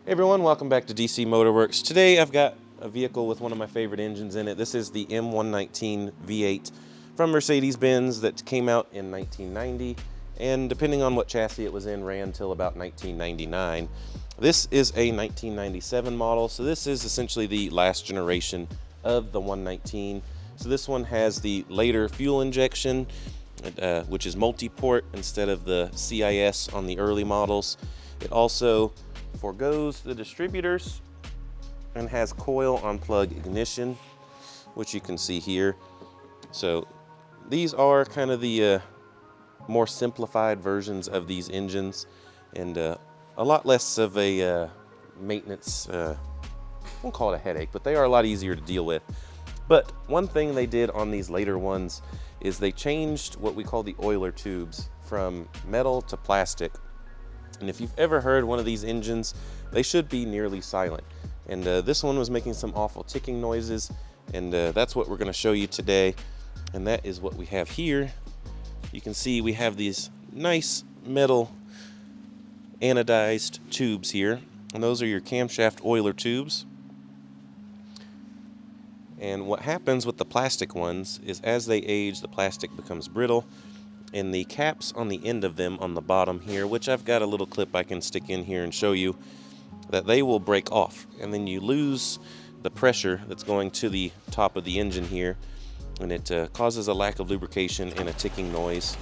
Hey everyone, welcome back to DC Motorworks. Today I've got a vehicle with one of my favorite engines in it. This is the M119 V8 from Mercedes-Benz that came out in 1990, and depending on what chassis it was in, ran till about 1999. This is a 1997 model, so this is essentially the last generation of the 119. So this one has the later fuel injection, which is multi-port instead of the CIS on the early models. It also forgoes the distributors and has coil on plug ignition, which you can see here. So these are kind of the more simplified versions of these engines, and a lot less of a maintenance, I won't call it a headache, but they are a lot easier to deal with. But one thing they did on these later ones is they changed what we call the oiler tubes from metal to plastic. And if you've ever heard one of these engines, they should be nearly silent. And this one was making some awful ticking noises, and that's what we're going to show you today. And that is what we have here. You can see we have these nice metal anodized tubes here, and those are your camshaft oiler tubes. And what happens with the plastic ones is as they age, the plastic becomes brittle, and the caps on the end of them on the bottom here, which I've got a little clip I can stick in here and show you, that they will break off, and then you lose the pressure that's going to the top of the engine here, and it causes a lack of lubrication and a ticking noise.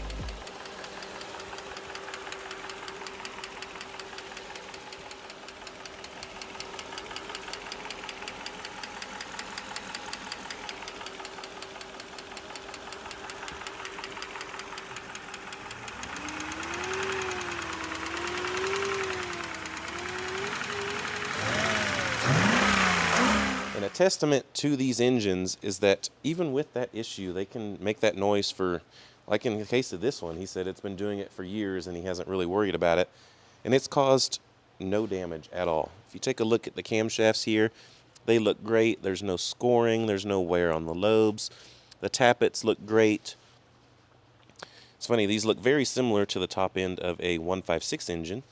And a testament to these engines is that even with that issue, they can make that noise for, like in the case of this one, he said it's been doing it for years and he hasn't really worried about it. And it's caused no damage at all. If you take a look at the camshafts here, they look great. There's no scoring, there's no wear on the lobes. The tappets look great. It's funny, these look very similar to the top end of a 156 engine,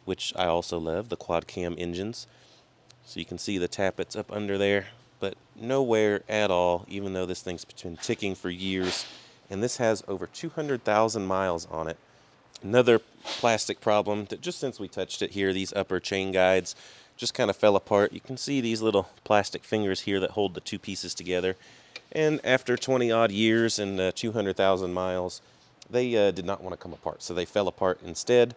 which I also love, the quad cam engines. So you can see the tappets up under there, but no wear at all, even though this thing's been ticking for years. And this has over 200,000 miles on it. Another plastic problem that just since we touched it here, these upper chain guides just kind of fell apart. You can see these little plastic fingers here that hold the two pieces together. And after 20 odd years and 200,000 miles, they did not want to come apart, so they fell apart instead.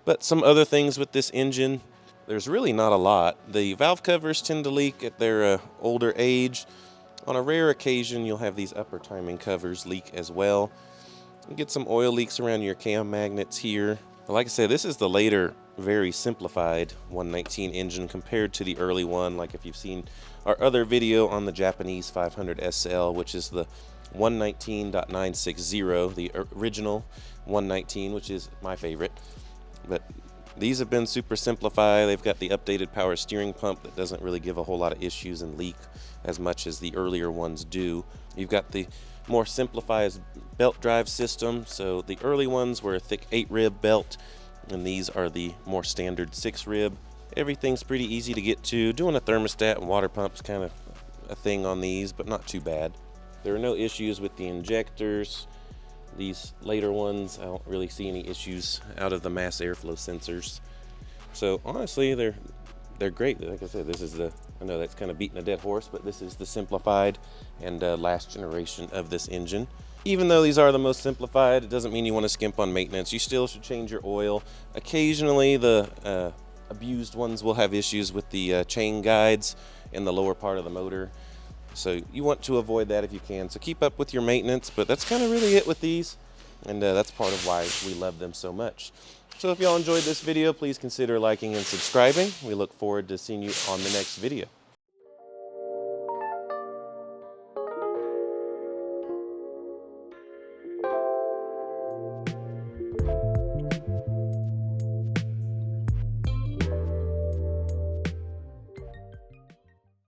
But some other things with this engine, there's really not a lot. The valve covers tend to leak at their older age. On a rare occasion, you'll have these upper timing covers leak as well. You get some oil leaks around your cam magnets here. Like I said, this is the later, very simplified 119 engine compared to the early one. Like if you've seen our other video on the Japanese 500 SL, which is the 119.960, the original 119, which is my favorite. But these have been super simplified. They've got the updated power steering pump that doesn't really give a whole lot of issues and leak as much as the earlier ones do. You've got the more simplified belt drive system. So the early ones were a thick 8-rib belt, and these are the more standard 6-rib. Everything's pretty easy to get to. Doing a thermostat and water pump's kind of a thing on these, but not too bad. There are no issues with the injectors. These later ones, I don't really see any issues out of the mass airflow sensors. So honestly, they're great. Like I said, this is I know that's kind of beating a dead horse, but this is the simplified and last generation of this engine. Even though these are the most simplified, it doesn't mean you want to skimp on maintenance. You still should change your oil. Occasionally, the abused ones will have issues with the chain guides in the lower part of the motor. So you want to avoid that if you can. So keep up with your maintenance, but that's kind of really it with these. And that's part of why we love them so much. So if y'all enjoyed this video, please consider liking and subscribing. We look forward to seeing you on the next video.